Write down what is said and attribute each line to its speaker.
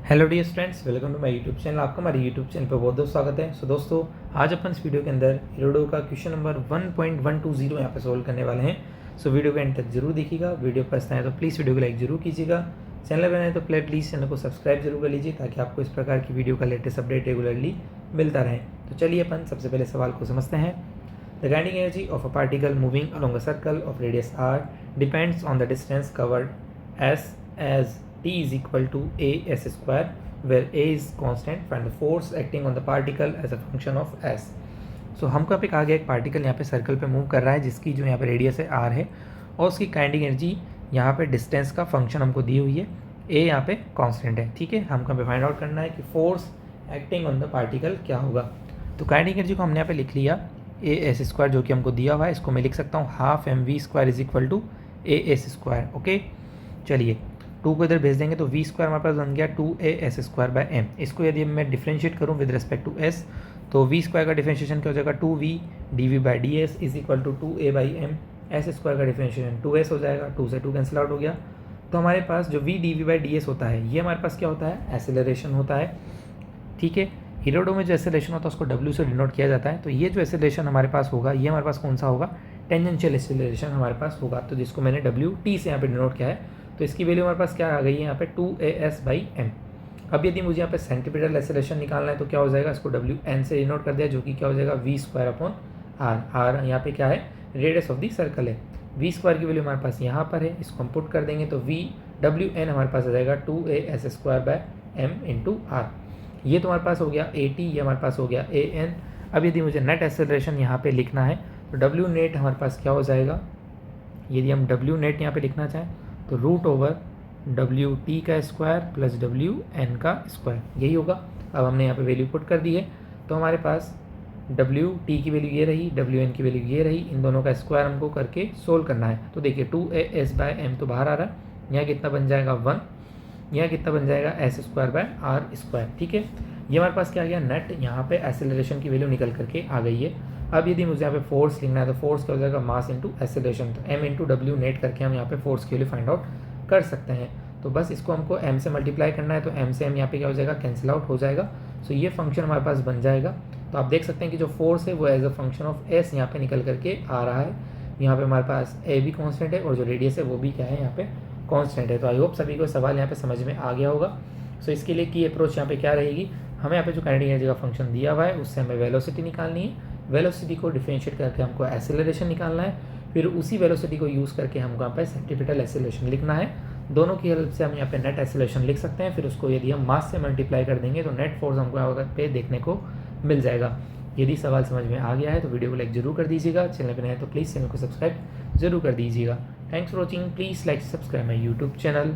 Speaker 1: Hello dear students, welcome to my YouTube channel. आपका हमारे YouTube channel पर बहुत बहुत स्वागत है। दोस्तों, आज अपन इस वीडियो के अंदर इरोडो का क्वेश्चन नंबर 1.120 यहाँ पे सोल्व करने वाले हैं। वीडियो को एंड तक जरूर देखिएगा। वीडियो पसंद आए तो प्लीज़ वीडियो को लाइक जरूर कीजिएगा। चैनल पर आए तो प्लीज़ चैनल को सब्सक्राइब जरूर कर लीजिए ताकि आपको इस प्रकार की वीडियो का लेटेस्ट अपडेट रेगुलरली मिलता रहे। तो चलिए अपन सबसे पहले सवाल को समझते हैं। The guiding energy of a particle moving along a circle of radius r depends on the distance covered s as t is equal to a s square where a is constant. Find the force acting on the particle as a function of s. हमको यहाँ पे कहा गया एक particle यहाँ पे circle पे move कर रहा है जिसकी जो यहाँ पे रेडियस है r है और उसकी काइनेटिक एनर्जी यहाँ पे डिस्टेंस का फंक्शन हमको दी हुई है, a यहाँ पे कांस्टेंट है। ठीक है, हमको यहाँ पे फाइंड आउट करना है कि force acting on the particle क्या होगा। तो काइनेटिक एनर्जी को हमने यहाँ पे लिख लिया ए एस स्क्वायर जो कि हमको दिया हुआ है। इसको मैं लिख सकता हूँ half m v square is equal to a s square. Okay, चलिए 2 को इधर भेज देंगे तो वी स्क्वायर हमारे पास बन गया 2a s square by M. इसको यदि मैं डिफ्रेंशिएट करूँ विद रिस्पेक्ट टू s तो वी स्क्वायर का डिफ्रेंशिएशन क्या हो जाएगा 2v dv by d s is equal to 2a by m. S square का डिफ्रेंशिएशन 2s हो जाएगा, 2 से 2 कैंसिल आउट हो गया। तो हमारे पास जो v dv by d S होता है ये हमारे पास क्या होता है, एसेलरेशन होता है। ठीक है, इरोडो में जो एसेलरेशन होता है उसको w से डिनोट किया जाता है। तो ये जो एसेलरेशन हमारे पास होगा ये हमारे पास कौन सा होगा, टेंजेंशियल एसेलरेशन हमारे पास होगा। तो जिसको मैंने w t से यहाँ पे डिनोट किया है। तो इसकी वैल्यू हमारे पास क्या आ गई है यहाँ पे 2as बाई एम। अब यदि मुझे यहाँ पे सेंटीमीटर एसेलरेशन निकालना है तो क्या हो जाएगा, इसको WN से डिनोट कर दिया जो कि क्या हो जाएगा v स्क्वायर अपॉन r। यहाँ पे क्या है, रेडियस ऑफ द सर्कल है। v स्क्वायर की वैल्यू हमारे पास यहाँ पर है, इसको हम पुट कर देंगे तो WN हमारे पास आ जाएगा 2as square by m into r। ये तो हमारे पास हो गया AT, ये हमारे पास हो गया AN। अब यदि मुझे नेट एसेलरेशन यहाँ पे लिखना है तो W नेट हमारे पास क्या हो जाएगा, यदि हम W नेट यहाँ पे लिखना चाहें तो रूट ओवर डब्ल्यू टी का स्क्वायर प्लस डब्ल्यू एन का स्क्वायर, यही होगा। अब हमने यहाँ पे वैल्यू पुट कर दी है तो हमारे पास डब्ल्यू टी की वैल्यू ये रही, डब्ल्यू एन की वैल्यू ये रही। इन दोनों का स्क्वायर हमको करके सोल्व करना है। तो देखिए 2as बाय एम तो बाहर आ रहा है, यहाँ कितना बन जाएगा 1, यहाँ कितना बन जाएगा s square by r square. ठीक है, ये हमारे पास क्या आ गया, नेट यहाँ पे एसेलरेशन की वैल्यू निकल करके आ गई है। अब यदि मुझे यहाँ पे फोर्स लिखना है तो फोर्स क्या हो जाएगा, मास इंटू एसेलरेशन। तो m इंटू डब्ल्यू नेट करके हम यहाँ पे फोर्स की वैल्यू फाइंड आउट कर सकते हैं। तो बस इसको हमको m से मल्टीप्लाई करना है तो m से m यहाँ पे क्या हो जाएगा, कैंसिल आउट हो जाएगा। सो ये फंक्शन हमारे पास बन जाएगा। तो आप देख सकते हैं कि जो फोर्स है वो as a function of s यहाँ पे निकल करके आ रहा है। यहाँ पे हमारे पास a भी कॉन्स्टेंट है और जो रेडियस है वो भी क्या है, यहाँ पे कॉन्स्टेंट है। तो आई होप सभी को सवाल यहाँ पे समझ में आ गया होगा। सो इसके लिए की अप्रोच यहाँ पे क्या रहेगी, हमें यहाँ पे जो काइनेटिक एनर्जी का फंक्शन दिया हुआ है उससे हमें वेलोसिटी निकालनी है। वेलोसिटी को डिफरेंशिएट करके हमको एसेलरेशन निकालना है, फिर उसी वेलोसिटी को यूज़ करके हमको यहाँ पे सेंटीमीटर एसेलरेशन लिखना है। दोनों की हेल्प से हम यहाँ पे नेट एसेलरेशन लिख सकते हैं। फिर उसको यदि हम मास से मल्टीप्लाई कर देंगे तो नेट फोर्स हमको यहाँ पे देखने को मिल जाएगा। यदि सवाल समझ में आ गया है तो वीडियो को लाइक जरूर कर दीजिएगा। चैनल पर नए हैं तो प्लीज़ चैनल को सब्सक्राइब जरूर कर दीजिएगा। Thanks for watching. Please like subscribe my YouTube channel.